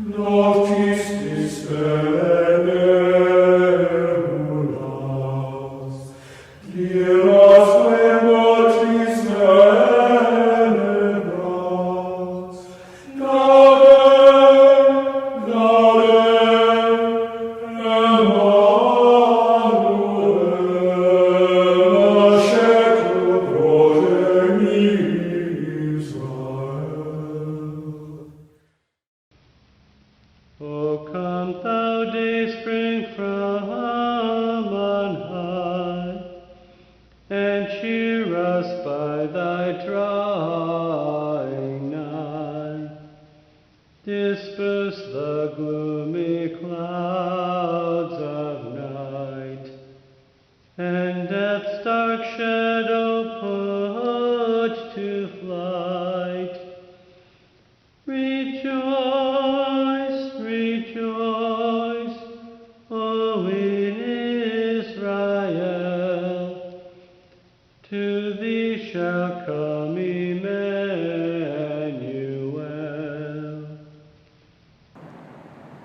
Noctis dispellebulas, diras noctis celebras, gaudem, gaudem, Emmanuel, nascetur progeni Israel. O come thou dayspring from on high, and cheer us by thy drawing nigh. Disperse the gloomy clouds of night, and death's dark shadow put to flight. Rejoice, rejoice, O in Israel, to thee shall come Emmanuel.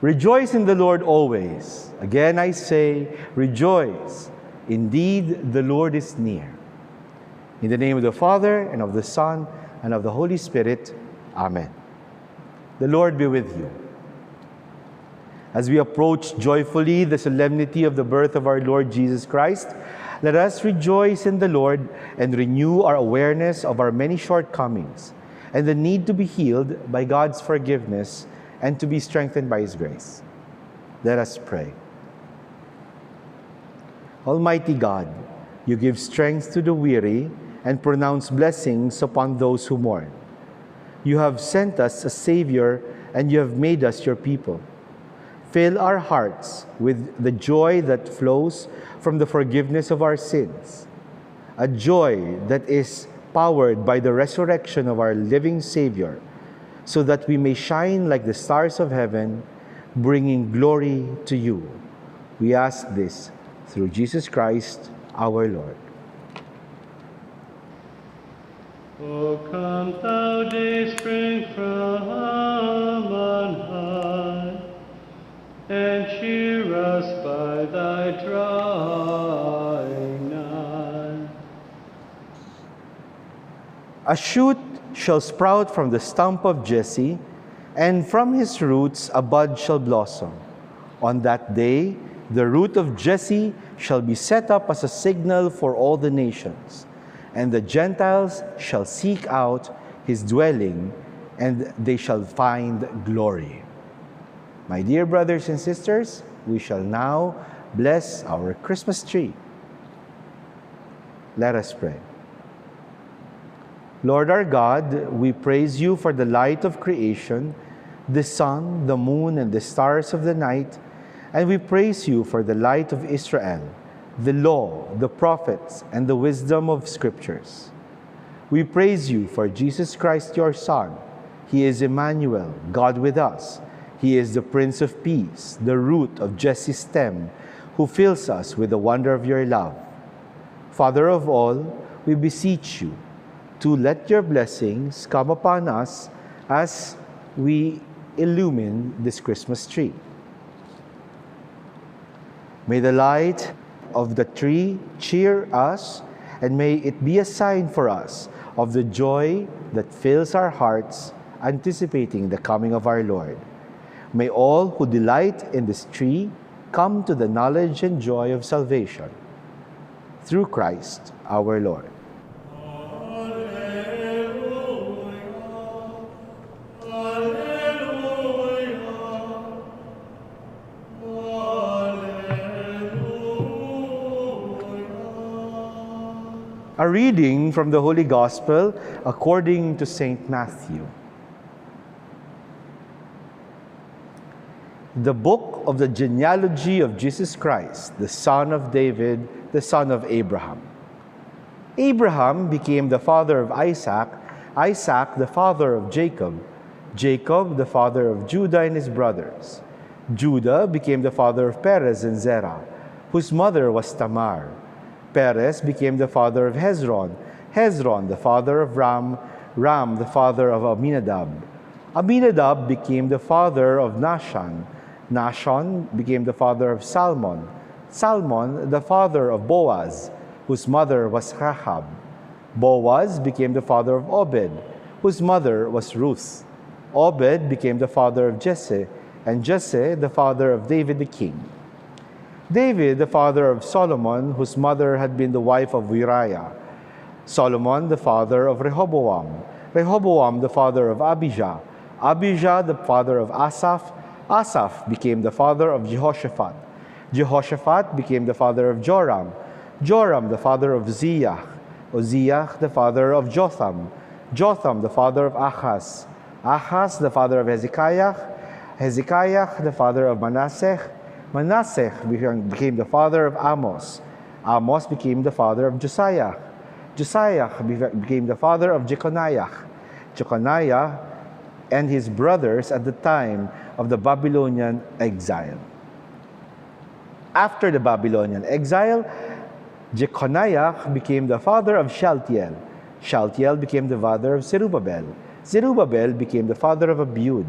Rejoice in the Lord always. Again I say, rejoice. Indeed, the Lord is near. In the name of the Father, and of the Son, and of the Holy Spirit. Amen. The Lord be with you. As we approach joyfully the solemnity of the birth of our Lord Jesus Christ, let us rejoice in the Lord and renew our awareness of our many shortcomings and the need to be healed by God's forgiveness and to be strengthened by His grace. Let us pray. Almighty God, you give strength to the weary and pronounce blessings upon those who mourn. You have sent us a Savior, and you have made us your people. Fill our hearts with the joy that flows from the forgiveness of our sins, a joy that is powered by the resurrection of our living Savior, so that we may shine like the stars of heaven, bringing glory to you. We ask this through Jesus Christ, our Lord. O come thou dayspring from on high, and cheer us by thy drawing nigh. A shoot shall sprout from the stump of Jesse, and from his roots a bud shall blossom. On that day, the root of Jesse shall be set up as a signal for all the nations, and the Gentiles shall seek out his dwelling, and they shall find glory. My dear brothers and sisters, we shall now bless our Christmas tree. Let us pray. Lord our God, we praise you for the light of creation, the sun, the moon, and the stars of the night, and we praise you for the light of Israel, the law, the prophets, and the wisdom of scriptures. We praise you for Jesus Christ, your Son. He is Emmanuel, God with us. He is the Prince of Peace, the root of Jesse's stem, who fills us with the wonder of your love. Father of all, we beseech you to let your blessings come upon us as we illumine this Christmas tree. May the light of the tree cheer us, and may it be a sign for us of the joy that fills our hearts, anticipating the coming of our Lord. May all who delight in this tree come to the knowledge and joy of salvation. Through Christ our Lord. A reading from the Holy Gospel according to St. Matthew. The book of the genealogy of Jesus Christ, the son of David, the son of Abraham. Abraham became the father of Isaac, Isaac the father of Jacob, Jacob the father of Judah and his brothers. Judah became the father of Perez and Zerah, whose mother was Tamar. Perez became the father of Hezron, Hezron the father of Ram, Ram the father of Aminadab, Aminadab became the father of Nahshon. Nahshon became the father of Salmon. Salmon the father of Boaz, whose mother was Rahab. Boaz became the father of Obed, whose mother was Ruth. Obed became the father of Jesse, and Jesse the father of David the king. David the father of Solomon, whose mother had been the wife of Uriah. Solomon the father of Rehoboam. Rehoboam the father of Abijah. Abijah the father of Asaph. Asaph became the father of Jehoshaphat. Jehoshaphat became the father of Joram. Joram the father of Uzziah. Uzziah the father of Jotham. Jotham the father of Ahaz. Ahaz the father of Hezekiah. Hezekiah the father of Manasseh. Manasseh became the father of Amos. Amos became the father of Josiah. Josiah became the father of Jeconiah. Jeconiah and his brothers at the time of the Babylonian exile. After the Babylonian exile, Jeconiah became the father of Shealtiel. Shealtiel became the father of Zerubbabel. Zerubbabel became the father of Abiud.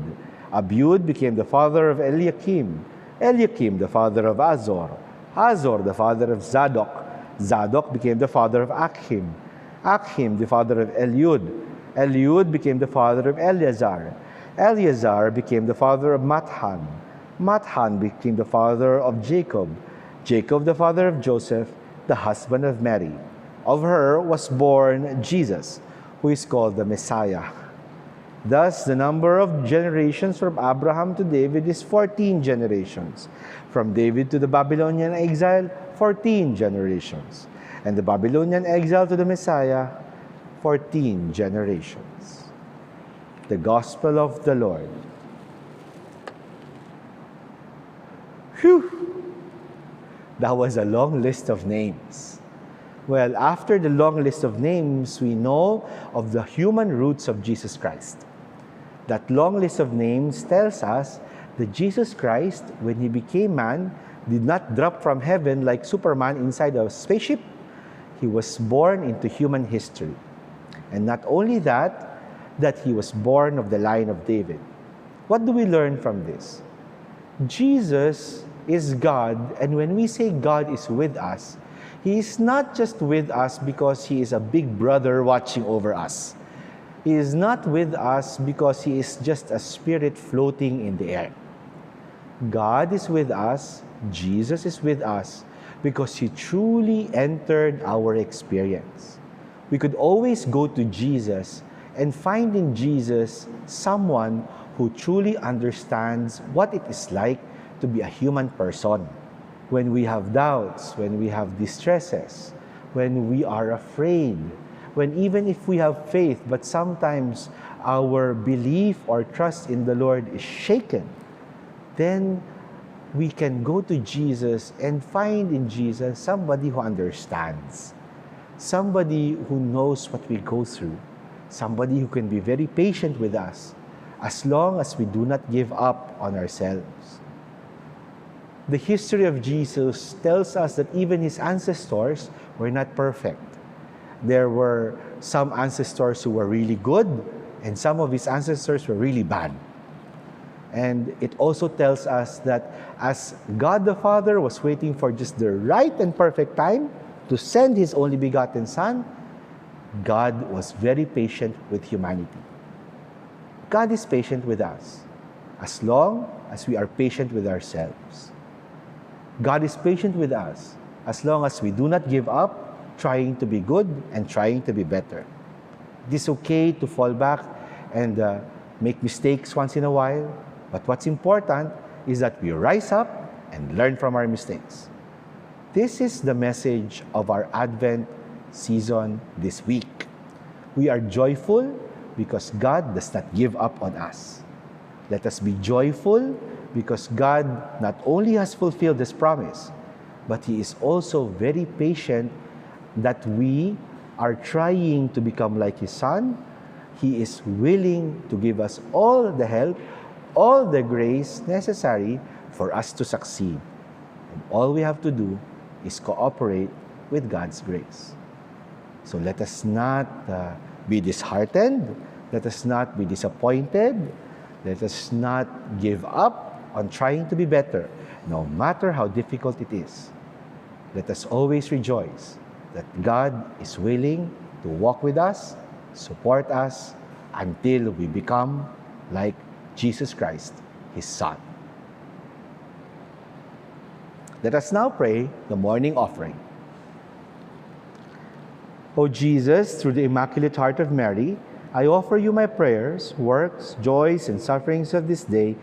Abiud became the father of Eliakim. Eliakim the father of Azor. Azor the father of Zadok. Zadok became the father of Akhim. Akhim the father of Eliud. Eliud became the father of Eleazar. Eleazar became the father of Mathan. Mathan became the father of Jacob. Jacob the father of Joseph, the husband of Mary. Of her was born Jesus, who is called the Messiah. Thus, the number of generations from Abraham to David is 14 generations. From David to the Babylonian exile, 14 generations. And the Babylonian exile to the Messiah, 14 generations. The Gospel of the Lord. Phew! That was a long list of names. Well, after the long list of names, we know of the human roots of Jesus Christ. That long list of names tells us that Jesus Christ, when he became man, did not drop from heaven like Superman inside a spaceship. He was born into human history. And not only that, that he was born of the line of David. What do we learn from this? Jesus is God, and when we say God is with us, he is not just with us because he is a big brother watching over us. He is not with us because he is just a spirit floating in the air. God is with us, Jesus is with us, because he truly entered our experience. We could always go to Jesus and find in Jesus someone who truly understands what it is like to be a human person. When we have doubts, when we have distresses, when we are afraid, when even if we have faith, but sometimes our belief or trust in the Lord is shaken, then we can go to Jesus and find in Jesus somebody who understands, somebody who knows what we go through, somebody who can be very patient with us, as long as we do not give up on ourselves. The history of Jesus tells us that even his ancestors were not perfect. There were some ancestors who were really good, and some of his ancestors were really bad. And it also tells us that as God the Father was waiting for just the right and perfect time to send his only begotten Son, God was very patient with humanity. God is patient with us as long as we are patient with ourselves. God is patient with us as long as we do not give up trying to be good and trying to be better. It is okay to fall back and make mistakes once in a while, but what's important is that we rise up and learn from our mistakes. This is the message of our Advent season this week. We are joyful because God does not give up on us. Let us be joyful because God not only has fulfilled His promise, but He is also very patient that we are trying to become like His Son. He is willing to give us all the help, all the grace necessary for us to succeed. And all we have to do is cooperate with God's grace. So let us not be disheartened. Let us not be disappointed. Let us not give up on trying to be better, no matter how difficult it is. Let us always rejoice that God is willing to walk with us, support us, until we become like Jesus Christ, His Son. Let us now pray the morning offering. O Jesus, through the Immaculate Heart of Mary, I offer you my prayers, works, joys, and sufferings of this day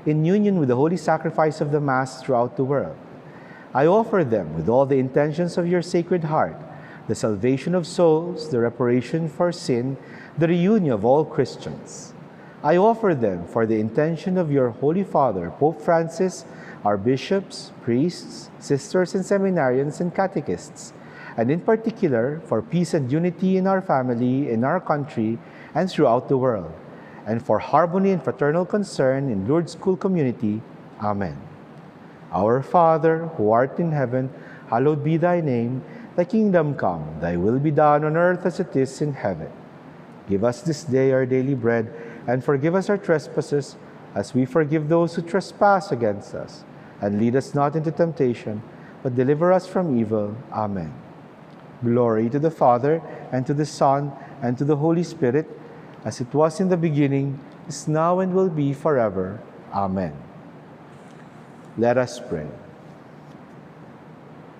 in union with the holy sacrifice of the Mass throughout the world. I offer them with all the intentions of your Sacred Heart, the salvation of souls, the reparation for sin, the reunion of all Christians. I offer them for the intention of your Holy Father, Pope Francis, our bishops, priests, sisters, and seminarians and catechists, and in particular for peace and unity in our family, in our country, and throughout the world, and for harmony and fraternal concern in Lourdes School community. Amen. Our Father, who art in heaven, hallowed be thy name. Thy kingdom come, thy will be done on earth as it is in heaven. Give us this day our daily bread, and forgive us our trespasses, as we forgive those who trespass against us. And lead us not into temptation, but deliver us from evil. Amen. Glory to the Father, and to the Son, and to the Holy Spirit, as it was in the beginning, is now, and will be forever. Amen. Let us pray.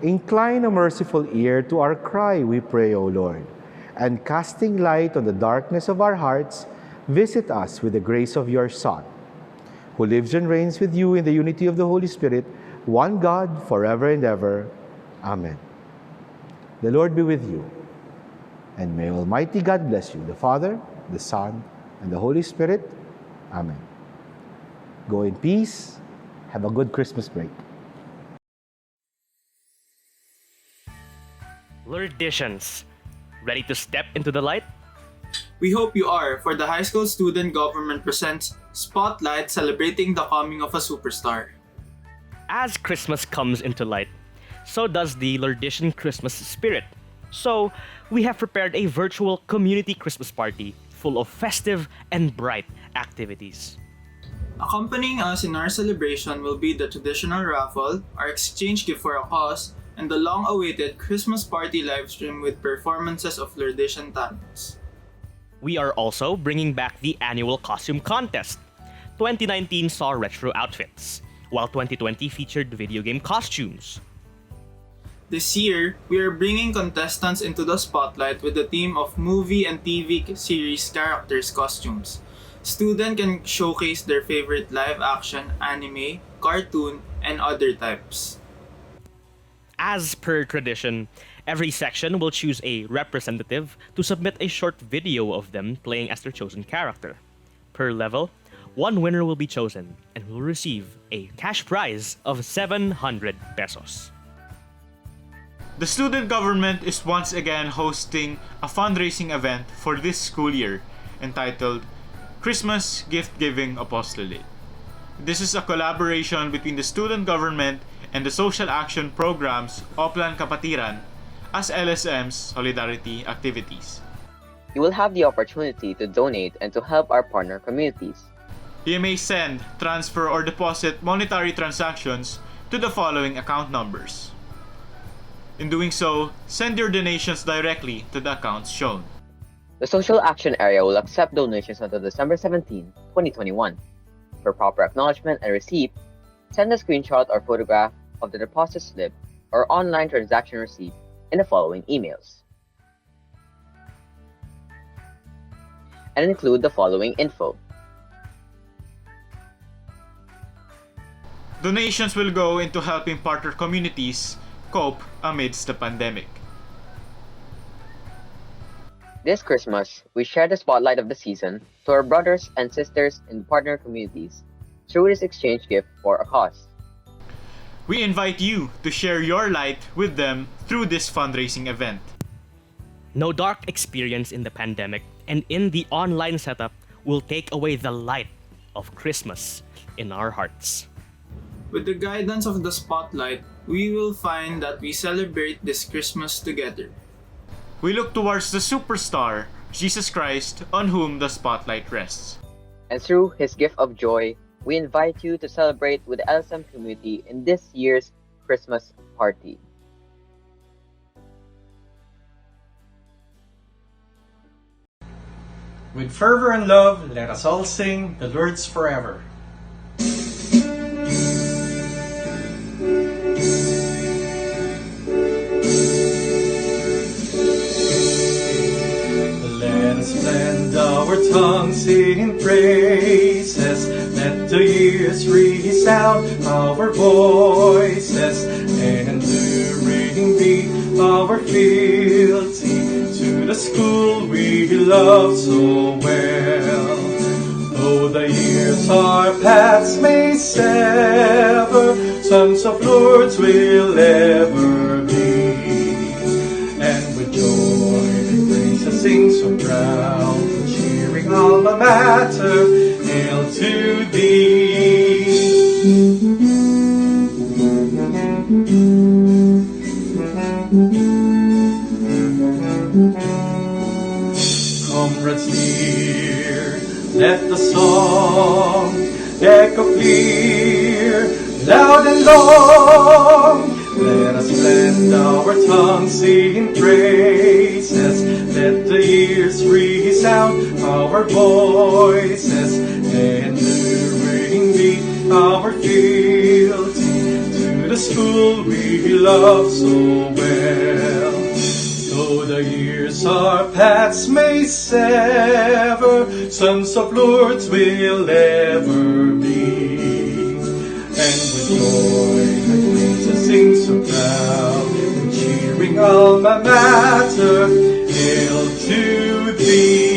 Incline a merciful ear to our cry, we pray, O Lord, and casting light on the darkness of our hearts, visit us with the grace of your Son, who lives and reigns with you in the unity of the Holy Spirit, one God, forever and ever. Amen. The Lord be with you, and may Almighty God bless you, the Father, the Son, and the Holy Spirit. Amen. Go in peace. Have a good Christmas break. Lourdesians, ready to step into the light? We hope you are, for the high school student government presents Spotlight, celebrating the coming of a superstar. As Christmas comes into light, so does the Lourdesian Christmas spirit. So, we have prepared a virtual community Christmas party full of festive and bright activities. Accompanying us in our celebration will be the traditional raffle, our exchange gift for a cause, and the long-awaited Christmas party livestream with performances of Lourdesian talents. We are also bringing back the annual costume contest. 2019 saw retro outfits, while 2020 featured video game costumes. This year, we are bringing contestants into the spotlight with the theme of movie and TV series characters' costumes. Students can showcase their favorite live-action, anime, cartoon, and other types. As per tradition, every section will choose a representative to submit a short video of them playing as their chosen character. Per level, one winner will be chosen and will receive a cash prize of 700 pesos. The student government is once again hosting a fundraising event for this school year entitled Christmas Gift Giving Apostolate. This is a collaboration between the student government and the social action programs Oplan Kapatiran as LSM's solidarity activities. You will have the opportunity to donate and to help our partner communities. You may send, transfer, or deposit monetary transactions to the following account numbers. In doing so, send your donations directly to the accounts shown. The social action area will accept donations until December 17, 2021. For proper acknowledgement and receipt, send a screenshot or photograph of the deposit slip or online transaction receipt in the following emails. And include the following info. Donations will go into helping partner communities cope amidst the pandemic. This Christmas, we share the spotlight of the season to our brothers and sisters in partner communities through this exchange gift for a cause. We invite you to share your light with them through this fundraising event. No dark experience in the pandemic and in the online setup will take away the light of Christmas in our hearts. With the guidance of the spotlight, we will find that we celebrate this Christmas together. We look towards the superstar, Jesus Christ, on whom the spotlight rests. And through his gift of joy, we invite you to celebrate with the LSM community in this year's Christmas party. With fervor and love, let us all sing the Lourdes forever. Let us blend our tongues in praises. Let the years resound our voices, and enduring be our fealty to the school we love so well. Though the years our paths may sever, sons of Lourdes will ever be. And with joy they praise and sing so proud, cheering alma mater, hail to thee. Comrades dear, let the song echo clear, loud and long. Let us blend our tongues in praises. Let the years resound our voices, enduring be our fealty to the school we love so well. Though the years our paths may sever, sons of Lourdes will ever be. And with joy the praises sing so proud, cheering alma mater, hail to thee.